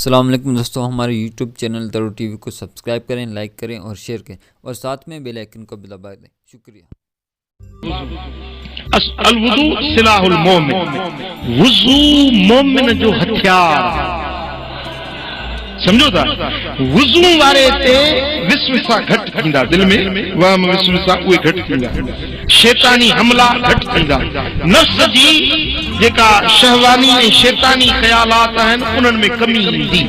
अस्सलाम वालेकुम दोस्तों, हमारे YouTube चैनल तरो टीवी को सब्सक्राइब करें, लाइक करें और शेयर करें और साथ में बेल आइकन को भी दबा दें। शुक्रिया। अल वुज़ू सिलाहुल मोमिन, वुज़ू मोमिन जो हथियार। समझो था, वुज़ू वारे ते विस्वसा घट थींदा, दिल में वहम विस्वसा उहे घट थींदा, शैतानी हमला घट थींदा, नफ्स जी जेका शहवानी ऐं शैतानी ख्यालात आहिनि उन्हनि में कमी ईंदी।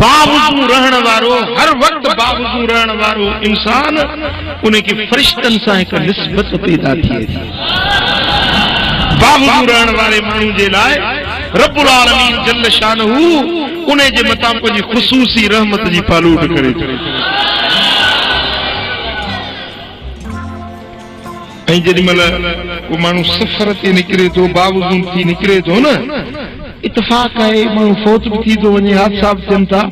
बावुज़ू रहण वारो, हर वक्त बावुज़ू रहण वारो इंसान उनखे फरिश्तनि सां हिकु निस्बत पैदा थिए थी। बावुज़ू रहण वारे माण्हू जे लाइ रब्बुल आलमीन जल्ल शानहू उन जे मथां पंहिंजी ख़ुसूसी रहमत जी पालूट करे थो। ऐं जेॾीमहिल को माण्हू सफ़र ते निकिरे थो, बावुज़ू थी निकिरे थो न, इत्तफ़ाक़ आहे माण्हू फौत बि थी थो वञे, हादसा बि थियनि था,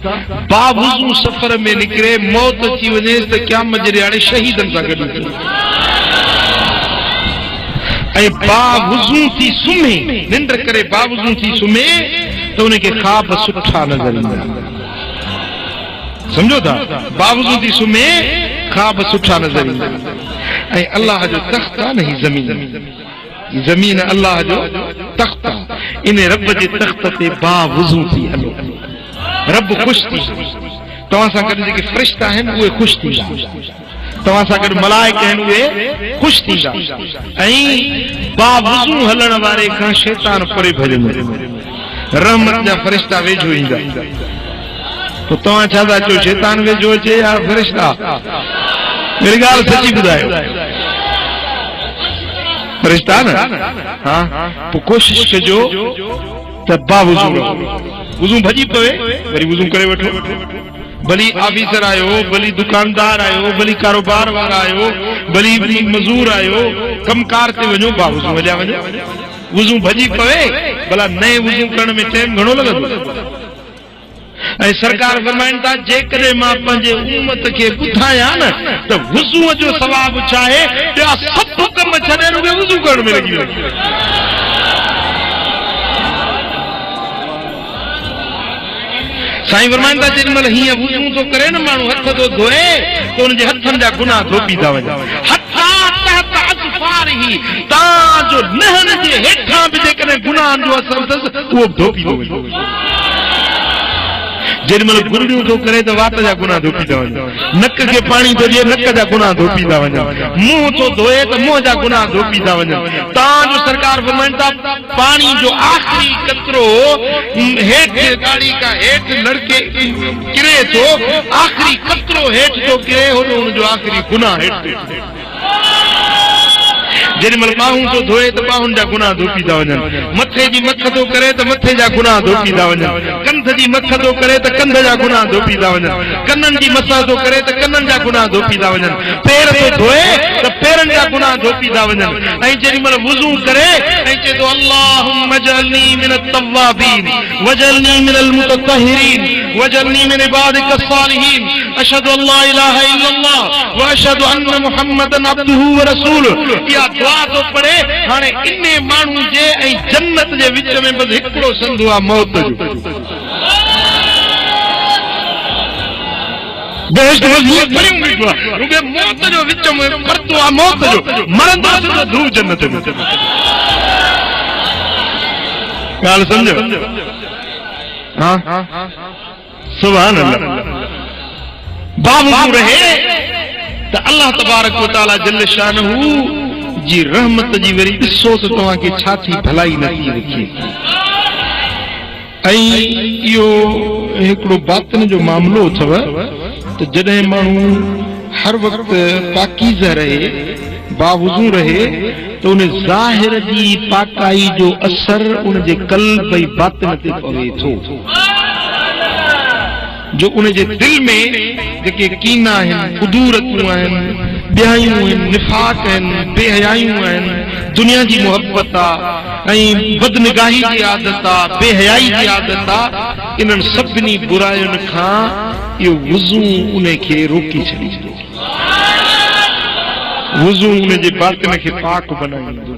बावुज़ू सफ़र में निकिरे मौत थी वञे त क़यामत जे ॾियारे शहीदनि सां गॾु थिए। ऐं बावुज़ू थी सुम्हे, निंड करे बावुज़ू थी सुम्हे त उनखे ख़्वाब सुठा नज़र ईंदा। सम्झो था, बावुज़ू थी सुम्हे ख़्वाब सुठा नज़र ईंदा। ऐं अल्लाह जो तख़्त आहे न, ही ज़मीन, ज़मीन अल्लाह जो तख़्त आहे, इन रब जे तख़्त ते बावुज़ू थी हलो, रब ख़ुशि थी। तव्हां सां गॾु जेके फ़रिश्ता आहिनि उहे ख़ुशि थींदा, तव्हां सां गॾु मलाइका आहिनि उहे ख़ुशि थींदा। ऐं बावुज़ू हलण वारे खां शैतान परे भॼंदो, रहमत जा फ़रिश्ता वेझो ईंदा। पोइ तव्हां छा था चओ, शैतान वेझो अचे या फ़रिश्ता? मेरी ॻाल्हि सची ॿुधायो, फ़रिश्ता न? हाँ, पोइ कोशिशि कजो त बावुज़ू रहो। वुज़ू भॼी पवे वरी वुज़ू करे वठो, भली ऑफिसर आयो, भली दुकानदार आयो, भली कारोबार वारा आयो, भली मज़ूर आयो, कमकार ते वञो, बावुज़ू हलिया वञो। वुज़ू भॼी पवे, भला नए वुज़ू करण में टाइम घणो लॻंदो। ऐं सरकार फरमाइनि था, जेकॾहिं मां पंहिंजे उम्मत खे ॿुधायां न त वुज़ूअ जो सवाबु छा आहे, ॿिया सभु कम छॾे रुॻो वुज़ू करण में लॻी वञे। साईं फरमाइनि था, जेॾी महिल हीअं वुज़ू थो करे न माण्हू, हथ थो धोए त हुनजे हथनि जा गुनाह धोपी था वञनि। तव्हांजो नहन जे हेठां बि जेकॾहिं गुनाहनि जो असर अथसि उहो धोपी थो वञे। जेॾीमहिल गुरड़ियूं थो करे त वात जा गुनाह धोपी था वञनि, नक खे पाणी थो ॾिए नक जा गुनाह धोपी था वञनि, मुंहुं थो धोए त मुंहं जा गुनाह धोपी था वञनि। तव्हांजो सरकार फरमाइनि था, पाणी जो आख़िरी कतरो हेठि गाड़ी का हेठि लड़के किरे थो, आख़िरी कतरो हेठि थो किरे, हुनजो आख़िरी गुनाह हेठि थो किरे। जेॾीमहिल ॿाहूं थो धोए त ॿाहुनि जा गुनाह धोपी था वञनि, मथे जी मख थो करे त मथे जा गुनाह धोपी था वञनि, कंध जी मख थो करे त कंध जा गुनाह धोपी था वञनि, कननि जी मसा थो करे त कननि जा गुनाह धोपी था वञनि, पेर थो धोए त पेरनि जा गुनाह धोपी था वञनि। ऐं जेॾीमहिल वुज़ू करे ऐं चए थो, अल्लाहुम्मा अजअलनी मिनत तव्वाबीन वजअलनी मिनल मुततहिरीन वजअलनी मिन इबादिक अस्सालिहीन, अशहदु अल्ला इलाहा इल्लल्लाह व अशहदु अन्न मुहम्मदन अब्दुहु व रसूलुहु। या दुआ तो पढ़े हाणे इन्ने माण्हू जे ऐं जन्नत जे विच में बस हिकिड़ो संदो आहे, मौत जो। बेहश्त मज़मूत भरियूं बीठो आहे, रुॻे मौत जो विच में परतो आहे, मौत जो मरंदासीं त धूड़ जन्नत में। ॻाल्हि सम्झो? हाँ, सुभान अल्लाह। बावुज़ू रहे त अल्लाह तबारक व तआला जल्ल शानहू जी रहमत जी वरी ॾिसो त तव्हांखे छा थी भलाई नथी रखे। ऐं इहो हिकिड़ो बातिन जो मामिलो अथव त जॾहिं माण्हू हर वक़्तु पाकीज़ा रहे, बावुज़ू रहे, त उन ज़ाहिर जी पाकाई जो असर उन जे क़ल्ब ऐं बातिन ते पवे थो, जो उन जे दिल में जेके कीना आहिनि, कुदूरतूं आहिनि, ॿियायूं आहिनि, निफ़ाक़ आहिनि, बेहयायूं आहिनि, दुनिया जी मोहब्बत आहे ऐं बदनिगाही जी आदत आहे, बेहयाई जी आदत आहे, इन्हनि सभिनी बुरायुनि खां इहो वुज़ू उन खे रोकी छॾींदो, वुज़ू उन जे बातिन खे पाक बनाईंदो।